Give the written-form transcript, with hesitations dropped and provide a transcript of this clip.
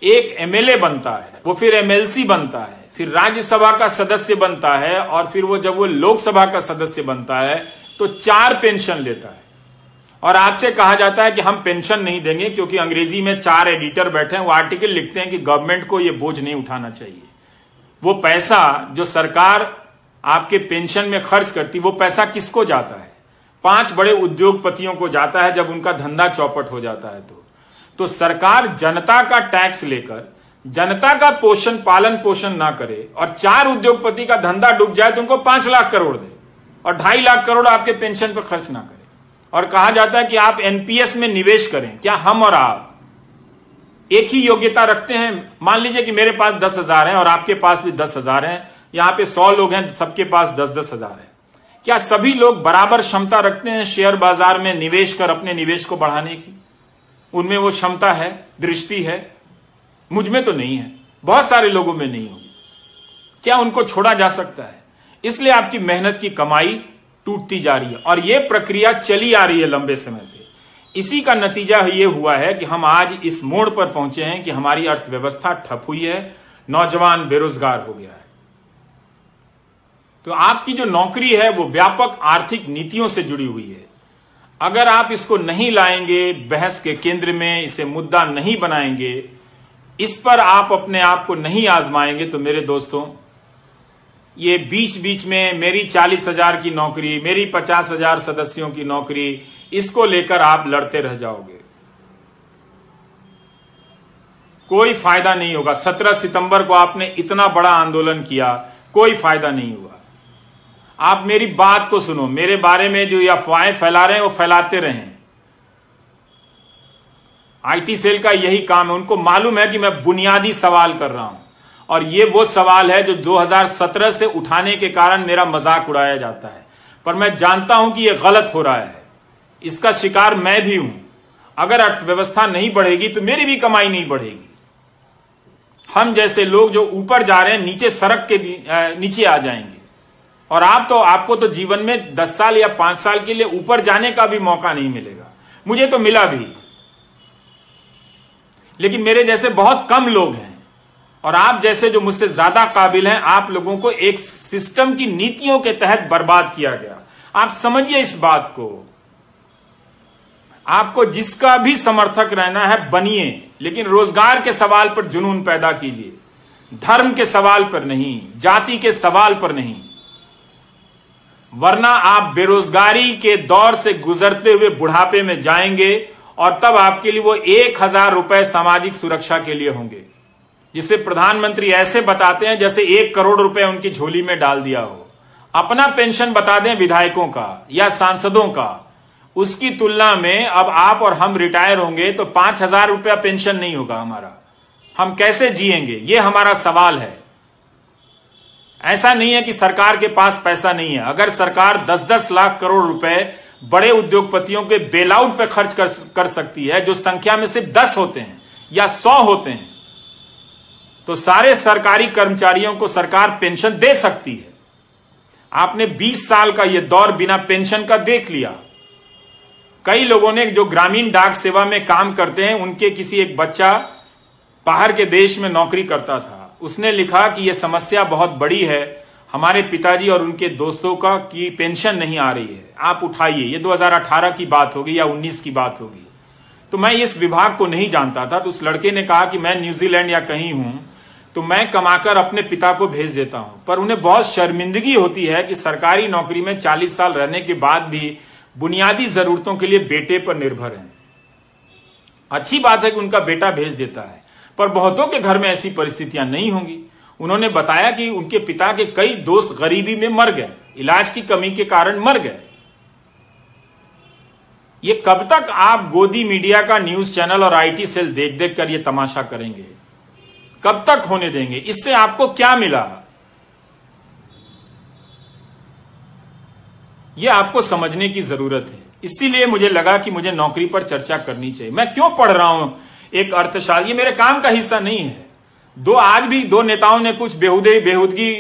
एक एमएलए बनता है, वो फिर एमएलसी बनता है, फिर राज्यसभा का सदस्य बनता है, और फिर जब वो लोकसभा का सदस्य बनता है तो 4 पेंशन लेता है। और आपसे कहा जाता है कि हम पेंशन नहीं देंगे, क्योंकि अंग्रेजी में 4 एडिटर बैठे हैं, वो आर्टिकल लिखते हैं कि गवर्नमेंट को ये बोझ नहीं उठाना चाहिए। वो पैसा जो सरकार आपके पेंशन में खर्च करती, वो पैसा किसको जाता है? 5 बड़े उद्योगपतियों को जाता है जब उनका धंधा चौपट हो जाता है। तो सरकार जनता का टैक्स लेकर जनता का पालन पोषण ना करे और 4 उद्योगपति का धंधा डूब जाए तो उनको 5 लाख करोड़ दे और 2.5 लाख करोड़ आपके पेंशन पर खर्च ना करे, और कहा जाता है कि आप एनपीएस में निवेश करें। क्या हम और आप एक ही योग्यता रखते हैं? मान लीजिए कि मेरे पास 10,000 है और आपके पास भी 10,000 है, यहां पे 100 लोग हैं, सबके पास 10-10 हजार है। क्या सभी लोग बराबर क्षमता रखते हैं शेयर बाजार में निवेश कर अपने निवेश को बढ़ाने की? उनमें वो क्षमता है, दृष्टि है? मुझ में तो नहीं है, बहुत सारे लोगों में नहीं होगी। क्या उनको छोड़ा जा सकता है? इसलिए आपकी मेहनत की कमाई टूटती जा रही है, और यह प्रक्रिया चली आ रही है लंबे समय से। इसी का नतीजा यह हुआ है कि हम आज इस मोड़ पर पहुंचे हैं कि हमारी अर्थव्यवस्था ठप हुई है, नौजवान बेरोजगार हो गया है। तो आपकी जो नौकरी है वो व्यापक आर्थिक नीतियों से जुड़ी हुई है। अगर आप इसको नहीं लाएंगे बहस के केंद्र में, इसे मुद्दा नहीं बनाएंगे, इस पर आप अपने आप को नहीं आजमाएंगे, तो मेरे दोस्तों, ये बीच बीच में मेरी 40,000 की नौकरी, मेरी 50,000 सदस्यों की नौकरी, इसको लेकर आप लड़ते रह जाओगे, कोई फायदा नहीं होगा। 17 सितंबर को आपने इतना बड़ा आंदोलन किया, कोई फायदा नहीं हुआ। आप मेरी बात को सुनो, मेरे बारे में जो अफवाहें फैला रहे हैं वो फैलाते रहें। आईटी सेल का यही काम है, उनको मालूम है कि मैं बुनियादी सवाल कर रहा हूं, और ये वो सवाल है जो 2017 से उठाने के कारण मेरा मजाक उड़ाया जाता है, पर मैं जानता हूं कि यह गलत हो रहा है, इसका शिकार मैं भी हूं। अगर अर्थव्यवस्था नहीं बढ़ेगी तो मेरी भी कमाई नहीं बढ़ेगी। हम जैसे लोग जो ऊपर जा रहे हैं नीचे सड़क के नीचे आ जाएंगे, और आपको तो जीवन में 10 साल या 5 साल के लिए ऊपर जाने का भी मौका नहीं मिलेगा। मुझे तो मिला भी, लेकिन मेरे जैसे बहुत कम लोग हैं, और आप जैसे जो मुझसे ज्यादा काबिल हैं, आप लोगों को एक सिस्टम की नीतियों के तहत बर्बाद किया गया। आप समझिए इस बात को। आपको जिसका भी समर्थक रहना है बनिए, लेकिन रोजगार के सवाल पर जुनून पैदा कीजिए, धर्म के सवाल पर नहीं, जाति के सवाल पर नहीं, वरना आप बेरोजगारी के दौर से गुजरते हुए बुढ़ापे में जाएंगे, और तब आपके लिए वो 1,000 रुपए सामाजिक सुरक्षा के लिए होंगे, जिसे प्रधानमंत्री ऐसे बताते हैं जैसे 1 करोड़ रुपए उनकी झोली में डाल दिया हो। अपना पेंशन बता दें विधायकों का या सांसदों का, उसकी तुलना में अब आप और हम रिटायर होंगे तो 5,000 रुपया पेंशन नहीं होगा हमारा। हम कैसे जिएंगे, ये हमारा सवाल है। ऐसा नहीं है कि सरकार के पास पैसा नहीं है। अगर सरकार 10-10 लाख करोड़ रुपए बड़े उद्योगपतियों के बेल आउट पे खर्च कर सकती है, जो संख्या में सिर्फ 10 होते हैं या 100 होते हैं, तो सारे सरकारी कर्मचारियों को सरकार पेंशन दे सकती है। आपने 20 साल का यह दौर बिना पेंशन का देख लिया। कई लोगों ने जो ग्रामीण डाक सेवा में काम करते हैं, उनके किसी एक बच्चा बाहर के देश में नौकरी करता था, उसने लिखा कि यह समस्या बहुत बड़ी है, हमारे पिताजी और उनके दोस्तों का की पेंशन नहीं आ रही है, आप उठाइए। ये 2018 की बात होगी या 19 की बात होगी। तो मैं इस विभाग को नहीं जानता था, तो उस लड़के ने कहा कि मैं न्यूजीलैंड या कहीं हूं, तो मैं कमाकर अपने पिता को भेज देता हूं। पर उन्हें बहुत शर्मिंदगी होती है कि सरकारी नौकरी में 40 साल रहने के बाद भी बुनियादी जरूरतों के लिए बेटे पर निर्भर हैं। अच्छी बात है कि उनका बेटा भेज देता है, पर बहुतों के घर में ऐसी परिस्थितियां नहीं होंगी। उन्होंने बताया कि उनके पिता के कई दोस्त गरीबी में मर गए, इलाज की कमी के कारण मर गए। ये कब तक आप गोदी मीडिया का न्यूज चैनल और आईटी सेल देख देख कर ये तमाशा करेंगे? कब तक होने देंगे? इससे आपको क्या मिला? यह आपको समझने की जरूरत है। इसीलिए मुझे लगा कि मुझे नौकरी पर चर्चा करनी चाहिए। मैं क्यों पढ़ रहा हूं एक अर्थशास्त्र, ये मेरे काम का हिस्सा नहीं है। आज भी दो नेताओं ने कुछ बेहूदगी